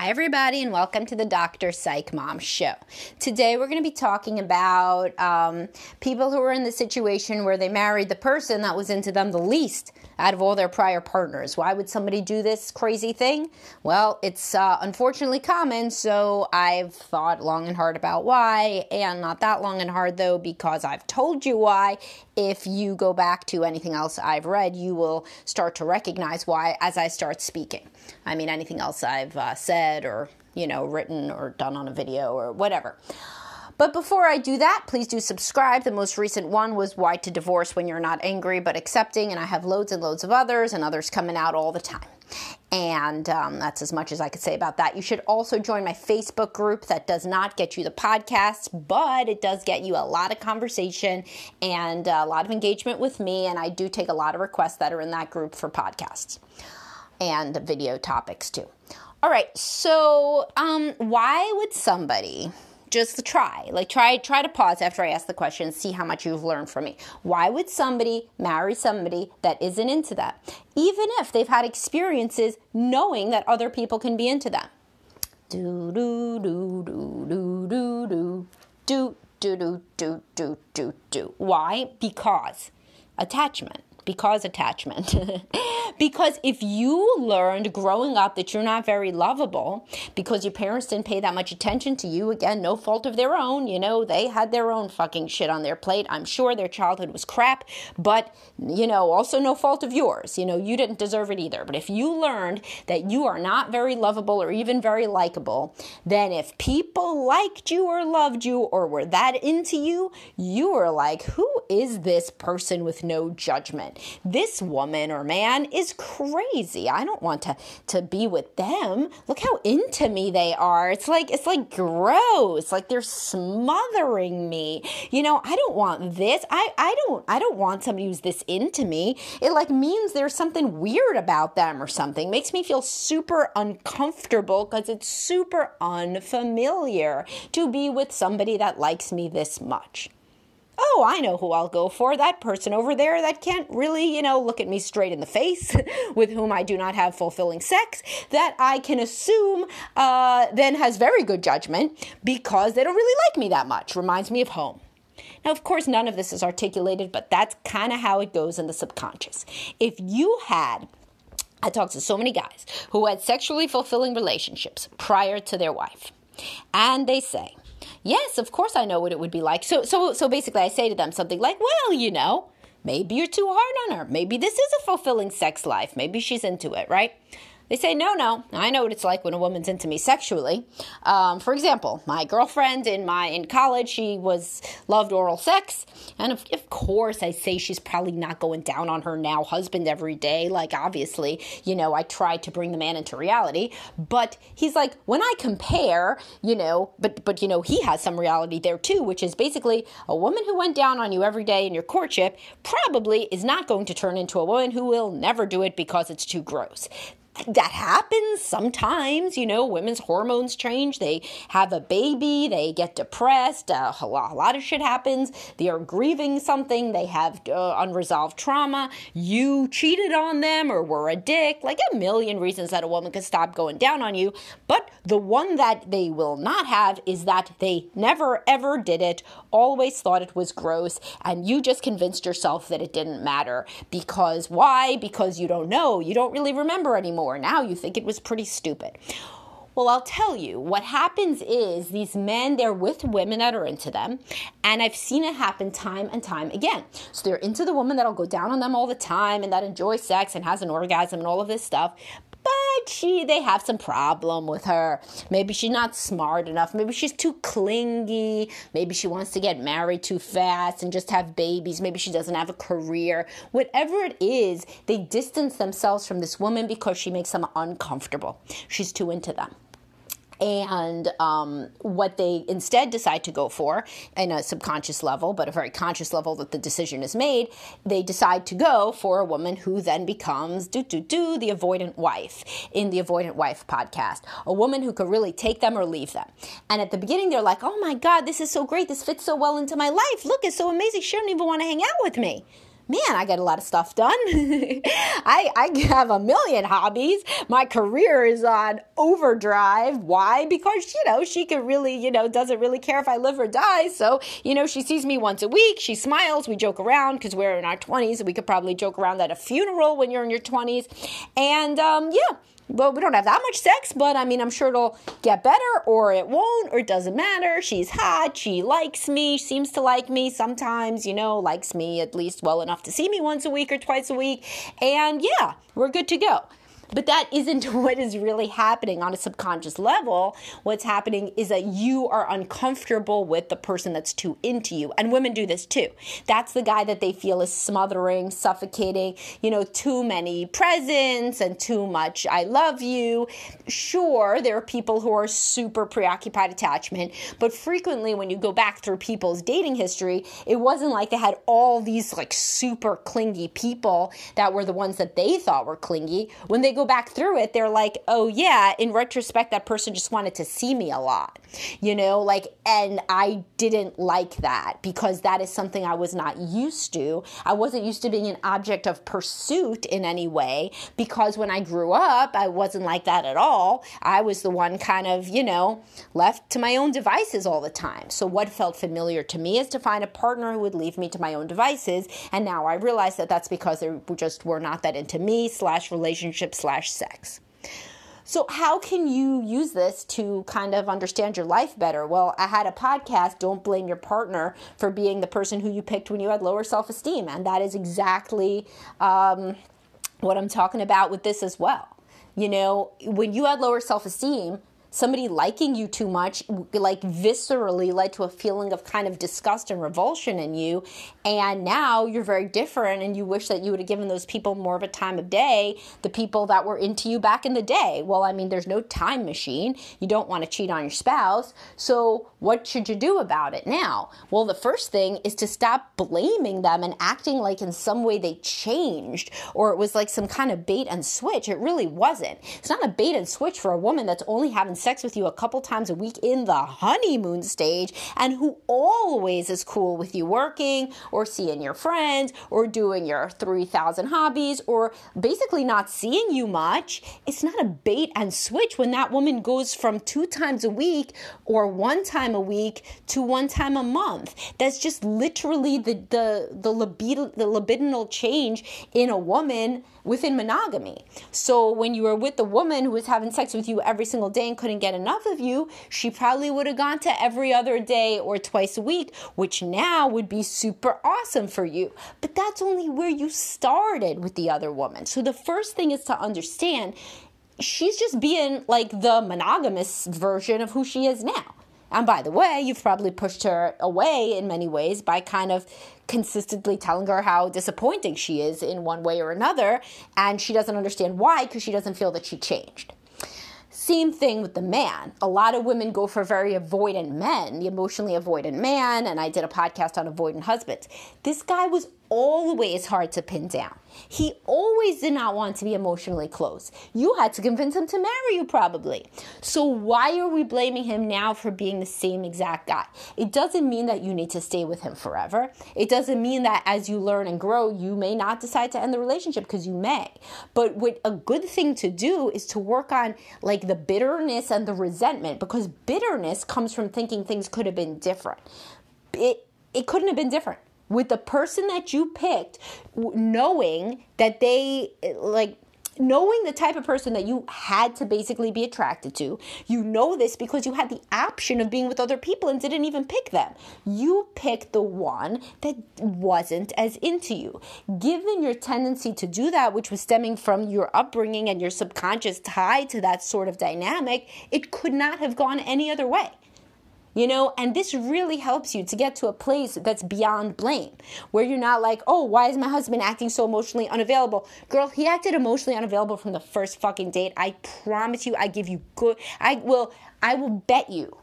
Hi, everybody, and welcome to the Dr. Psych Mom Show. Today, we're going to be talking about people who are in the situation where they married the person that was into them the least out of all their prior partners. Why would somebody do this crazy thing? Well, it's unfortunately common, so I've thought long and hard about why, and not that long and hard, though, because I've told you why. If you go back to anything else I've read, you will start to recognize why as I start speaking. I mean, anything else I've said or, written or done on a video or whatever. But before I do that, please do subscribe. The most recent one was Why to Divorce When You're Not Angry But Accepting, and I have loads and loads of others, and others coming out all the time. And that's as much as I could say about that. You should also join my Facebook group that does not get you the podcasts, but it does get you a lot of conversation and a lot of engagement with me, and I do take a lot of requests that are in that group for podcasts and video topics too. All right, so why would somebody just try to pause after I ask the question and see how much you've learned from me? Why would somebody marry somebody that isn't into that, even if they've had experiences knowing that other people can be into them? Do do do do do do do do do do do do do do. Why? Because attachment. Because if you learned growing up that you're not very lovable because your parents didn't pay that much attention to you, again, no fault of their own, they had their own fucking shit on their plate. I'm sure their childhood was crap, but, also no fault of yours. You didn't deserve it either. But if you learned that you are not very lovable or even very likable, then if people liked you or loved you or were that into you, you were like, who is this person with no judgment? This woman or man is crazy. I don't want to be with them. Look how into me they are. It's like gross. Like they're smothering me. I don't want this. I don't want somebody who's this into me. It means there's something weird about them or something. Makes me feel super uncomfortable because it's super unfamiliar to be with somebody that likes me this much. Oh, I know who I'll go for. That person over there that can't really, look at me straight in the face, with whom I do not have fulfilling sex, that I can assume then has very good judgment because they don't really like me that much. Reminds me of home. Now, of course, none of this is articulated, but that's kind of how it goes in the subconscious. If you had... I talked to so many guys who had sexually fulfilling relationships prior to their wife, and they say, yes, of course I know what it would be like. So basically I say to them something like, well, maybe you're too hard on her. Maybe this is a fulfilling sex life. Maybe she's into it, right? They say, no, I know what it's like when a woman's into me sexually. For example, my girlfriend in college, she loved oral sex. And of course, I say she's probably not going down on her now husband every day. Obviously, I tried to bring the man into reality. But he's like, when I compare, but he has some reality there too, which is basically a woman who went down on you every day in your courtship probably is not going to turn into a woman who will never do it because it's too gross. That happens sometimes, women's hormones change, they have a baby, they get depressed, a lot of shit happens, they are grieving something, they have unresolved trauma, you cheated on them or were a dick, a million reasons that a woman could stop going down on you, but the one that they will not have is that they never ever did it, always thought it was gross, and you just convinced yourself that it didn't matter. Because why? Because you don't know, you don't really remember anymore. Now you think it was pretty stupid. Well, I'll tell you, what happens is these men, they're with women that are into them, and I've seen it happen time and time again. So they're into the woman that'll go down on them all the time and that enjoys sex and has an orgasm and all of this stuff, but they have some problem with her. Maybe she's not smart enough. Maybe she's too clingy. Maybe she wants to get married too fast and just have babies. Maybe she doesn't have a career. Whatever it is, they distance themselves from this woman because she makes them uncomfortable. She's too into them. And what they instead decide to go for, in a subconscious level, but a very conscious level that the decision is made, they decide to go for a woman who then becomes the avoidant wife in the Avoidant Wife podcast. A woman who could really take them or leave them. And at the beginning, they're like, oh my God, this is so great. This fits so well into my life. Look, it's so amazing. She doesn't even want to hang out with me. man, I get a lot of stuff done. I have a million hobbies. My career is on overdrive. Why? Because, she could really, doesn't really care if I live or die. So, she sees me once a week. She smiles. We joke around because we're in our 20s. We could probably joke around at a funeral when you're in your 20s. And, well, we don't have that much sex, but I'm sure it'll get better, or it won't, or it doesn't matter. She's hot. She likes me, seems to like me sometimes, likes me at least well enough to see me once a week or twice a week. And yeah, we're good to go. But that isn't what is really happening on a subconscious level. What's happening is that you are uncomfortable with the person that's too into you. And women do this too. That's the guy that they feel is smothering, suffocating, too many presents and too much I love you. Sure, there are people who are super preoccupied attachment, but frequently when you go back through people's dating history, it wasn't like they had all these super clingy people that were the ones that they thought were clingy. When they go back through it, they're like, oh yeah, in retrospect, that person just wanted to see me a lot, and I didn't like that because that is something I was not used to. I wasn't used to being an object of pursuit in any way because when I grew up, I wasn't like that at all. I was the one kind of, left to my own devices all the time. So what felt familiar to me is to find a partner who would leave me to my own devices. And now I realize that that's because they just were not that into me /relationship/sex. So how can you use this to kind of understand your life better? Well, I had a podcast, Don't Blame Your Partner for Being the Person Who You Picked When You Had Lower Self-Esteem. And that is exactly what I'm talking about with this as well. When you had lower self-esteem, somebody liking you too much, viscerally led to a feeling of kind of disgust and revulsion in you. And now you're very different and you wish that you would have given those people more of a time of day, the people that were into you back in the day. Well, there's no time machine. You don't want to cheat on your spouse. So what should you do about it now? Well, the first thing is to stop blaming them and acting like in some way they changed or it was like some kind of bait and switch. It really wasn't. It's not a bait and switch for a woman that's only having sex with you a couple times a week in the honeymoon stage and who always is cool with you working or seeing your friends or doing your 3,000 hobbies or basically not seeing you much. It's not a bait and switch when that woman goes from 2 times a week or 1 time a week to 1 time a month. That's just literally the libidinal change in a woman within monogamy. So when you were with the woman who was having sex with you every single day and couldn't get enough of you, she probably would have gone to every other day or twice a week, which now would be super awesome for you. But that's only where you started with the other woman. So the first thing is to understand she's just being like the monogamous version of who she is now. And by the way, you've probably pushed her away in many ways by kind of consistently telling her how disappointing she is in one way or another. And she doesn't understand why because she doesn't feel that she changed. Same thing with the man. A lot of women go for very avoidant men, the emotionally avoidant man, and I did a podcast on avoidant husbands. This guy was always hard to pin down. He always did not want to be emotionally close. You had to convince him to marry you probably. So why are we blaming him now for being the same exact guy? It doesn't mean that you need to stay with him forever. It doesn't mean that as you learn and grow, you may not decide to end the relationship because you may. But what a good thing to do is to work on the bitterness and the resentment because bitterness comes from thinking things could have been different. It couldn't have been different. With the person that you picked, knowing that knowing the type of person that you had to basically be attracted to, you know this because you had the option of being with other people and didn't even pick them. You picked the one that wasn't as into you. Given your tendency to do that, which was stemming from your upbringing and your subconscious tied to that sort of dynamic, it could not have gone any other way. And this really helps you to get to a place that's beyond blame, where you're not like, oh, why is my husband acting so emotionally unavailable? Girl, he acted emotionally unavailable from the first fucking date. I promise you, I will bet you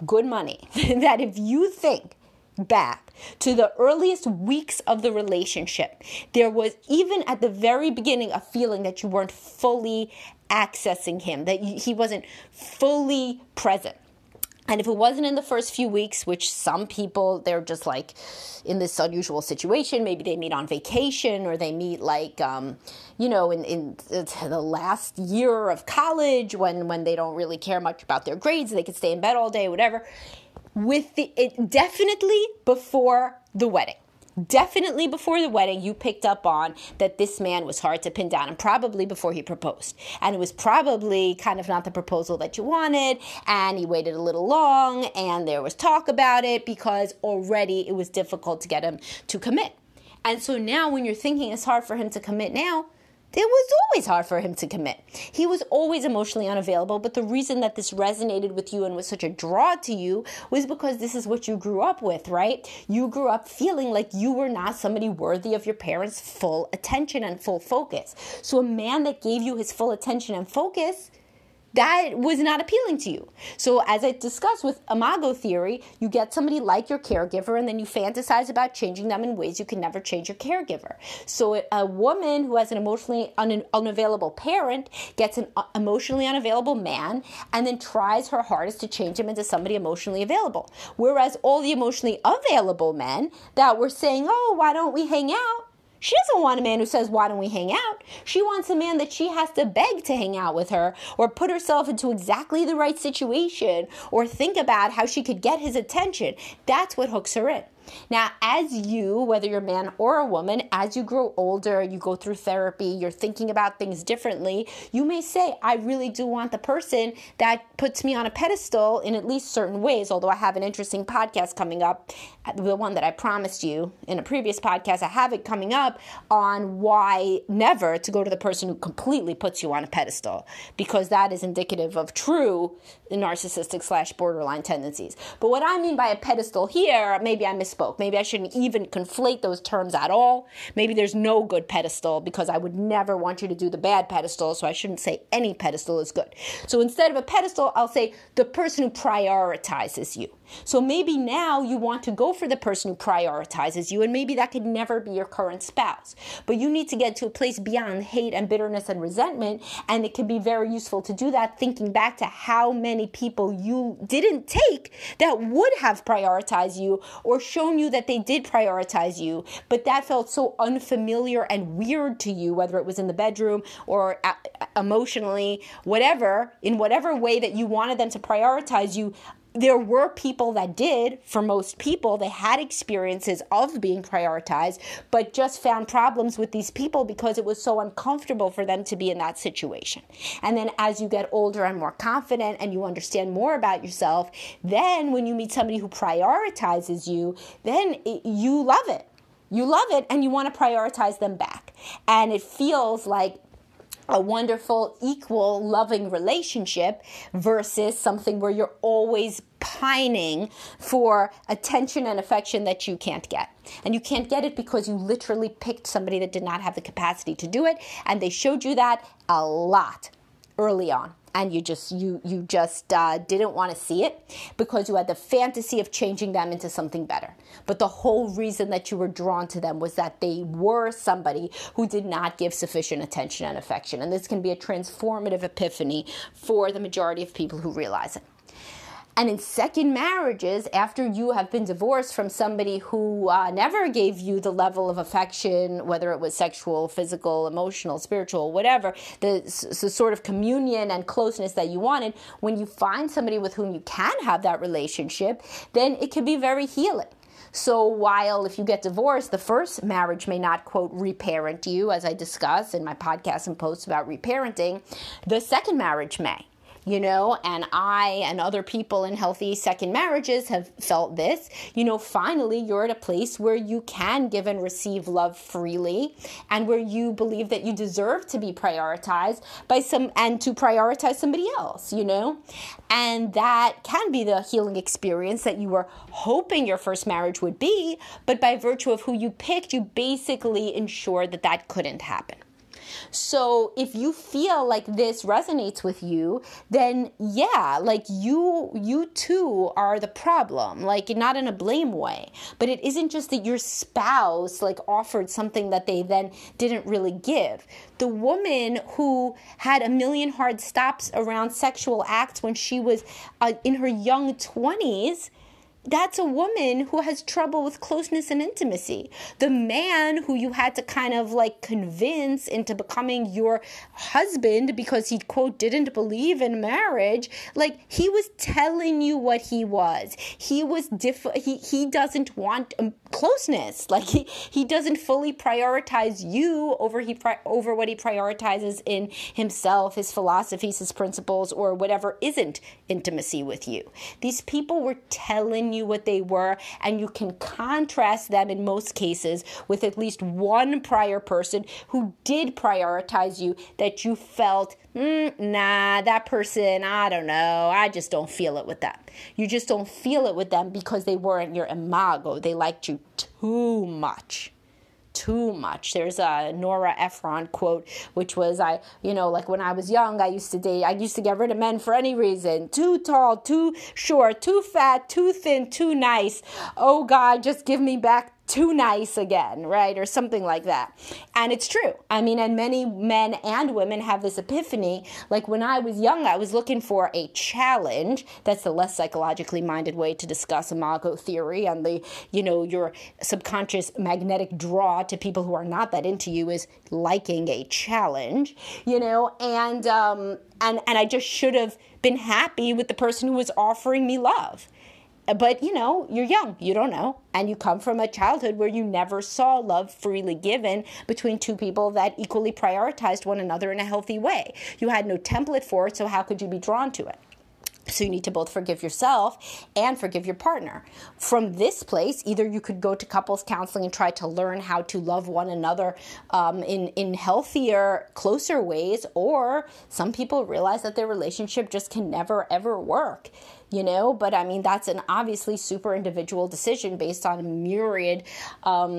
good money that if you think back to the earliest weeks of the relationship, there was even at the very beginning a feeling that you weren't fully accessing him, that he wasn't fully present. And if it wasn't in the first few weeks, which some people, they're just like in this unusual situation, maybe they meet on vacation or they meet like, in the last year of college when they don't really care much about their grades, they could stay in bed all day, whatever. Definitely before the wedding. Definitely before the wedding, you picked up on that this man was hard to pin down, and probably before he proposed. And it was probably kind of not the proposal that you wanted, and he waited a little long, and there was talk about it because already it was difficult to get him to commit. And so now when you're thinking it's hard for him to commit now, it was always hard for him to commit. He was always emotionally unavailable, but the reason that this resonated with you and was such a draw to you was because this is what you grew up with, right? You grew up feeling like you were not somebody worthy of your parents' full attention and full focus. So a man that gave you his full attention and focus, that was not appealing to you. So as I discussed with imago theory, you get somebody like your caregiver and then you fantasize about changing them in ways you can never change your caregiver. So a woman who has an emotionally unavailable parent gets an emotionally unavailable man and then tries her hardest to change him into somebody emotionally available. Whereas all the emotionally available men that were saying, oh, why don't we hang out? She doesn't want a man who says, why don't we hang out? She wants a man that she has to beg to hang out with her or put herself into exactly the right situation or think about how she could get his attention. That's what hooks her in. Now, as you, whether you're a man or a woman, as you grow older, you go through therapy, you're thinking about things differently, you may say, I really do want the person that puts me on a pedestal in at least certain ways, although I have an interesting podcast coming up, the one that I promised you in a previous podcast, I have it coming up on why never to go to the person who completely puts you on a pedestal, because that is indicative of true narcissistic / borderline tendencies. But what I mean by a pedestal here, maybe I misspoke. Maybe I shouldn't even conflate those terms at all. Maybe there's no good pedestal because I would never want you to do the bad pedestal, so I shouldn't say any pedestal is good. So instead of a pedestal, I'll say the person who prioritizes you. So maybe now you want to go for the person who prioritizes you, and maybe that could never be your current spouse. But you need to get to a place beyond hate and bitterness and resentment, and it can be very useful to do that thinking back to how many people you didn't take that would have prioritized you or shown you that they did prioritize you, but that felt so unfamiliar and weird to you, whether it was in the bedroom or emotionally, whatever, in whatever way that you wanted them to prioritize you. There were people that did. For most people, they had experiences of being prioritized, but just found problems with these people because it was so uncomfortable for them to be in that situation. And then as you get older and more confident and you understand more about yourself, then when you meet somebody who prioritizes you, then you love it. You love it and you want to prioritize them back. And it feels like a wonderful, equal, loving relationship versus something where you're always pining for attention and affection that you can't get. And you can't get it because you literally picked somebody that did not have the capacity to do it, and they showed you that a lot early on. And you just didn't want to see it because you had the fantasy of changing them into something better. But the whole reason that you were drawn to them was that they were somebody who did not give sufficient attention and affection. And this can be a transformative epiphany for the majority of people who realize it. And in second marriages, after you have been divorced from somebody who never gave you the level of affection, whether it was sexual, physical, emotional, spiritual, whatever, the sort of communion and closeness that you wanted, when you find somebody with whom you can have that relationship, then it can be very healing. So while if you get divorced, the first marriage may not, quote, reparent you, as I discuss in my podcast and posts about reparenting, the second marriage may. And I and other people in healthy second marriages have felt this. Finally, you're at a place where you can give and receive love freely and where you believe that you deserve to be prioritized and to prioritize somebody else, And that can be the healing experience that you were hoping your first marriage would be, but by virtue of who you picked, you basically ensured that couldn't happen. So if you feel like this resonates with you, then yeah, like you too are the problem, like not in a blame way, but it isn't just that your spouse like offered something that they then didn't really give. The woman who had a million hard stops around sexual acts when she was in her young 20s, that's a woman who has trouble with closeness and intimacy. The man who you had to kind of like convince into becoming your husband because he, quote, didn't believe in marriage, like he was telling you what he was. He was he doesn't want closeness. Like he doesn't fully prioritize you over what he prioritizes in himself, his philosophies, his principles, or whatever isn't intimacy with you. These people were telling you what they were, and you can contrast them in most cases with at least one prior person who did prioritize you that you felt, nah, that person, I don't know, I just don't feel it with them. You just don't feel it with them because they weren't your imago. They liked you too much. Too much. There's a Nora Ephron quote, which was, like when I was young, I used to get rid of men for any reason. Too tall, too short, too fat, too thin, too nice. Oh God, just give me back too nice again, right? Or something like that. And it's true. I mean, and many men and women have this epiphany. Like when I was young, I was looking for a challenge. That's the less psychologically minded way to discuss imago theory, and the, your subconscious magnetic draw to people who are not that into you is liking a challenge, and I just should have been happy with the person who was offering me love. But, you're young, you don't know, and you come from a childhood where you never saw love freely given between two people that equally prioritized one another in a healthy way. You had no template for it, so how could you be drawn to it? So you need to both forgive yourself and forgive your partner. From this place, either you could go to couples counseling and try to learn how to love one another in healthier, closer ways, or some people realize that their relationship just can never, ever work. But I mean, that's an obviously super individual decision based on myriad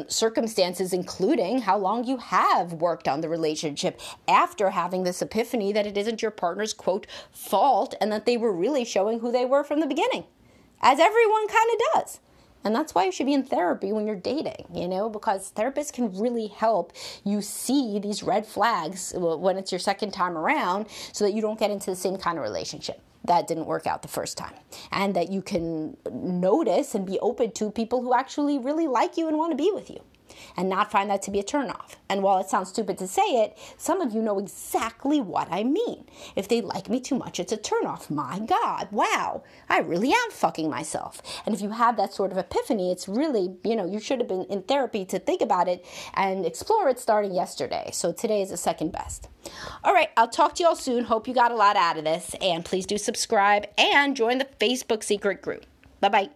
circumstances, including how long you have worked on the relationship after having this epiphany that it isn't your partner's, quote, fault, and that they were really showing who they were from the beginning, as everyone kind of does. And that's why you should be in therapy when you're dating, because therapists can really help you see these red flags when it's your second time around so that you don't get into the same kind of relationship that didn't work out the first time, and that you can notice and be open to people who actually really like you and want to be with you, and not find that to be a turnoff. And while it sounds stupid to say it, some of you know exactly what I mean. If they like me too much, it's a turnoff. My God, wow, I really am fucking myself. And if you have that sort of epiphany, it's really, you should have been in therapy to think about it and explore it starting yesterday. So today is the second best. All right, I'll talk to you all soon. Hope you got a lot out of this. And please do subscribe and join the Facebook secret group. Bye-bye.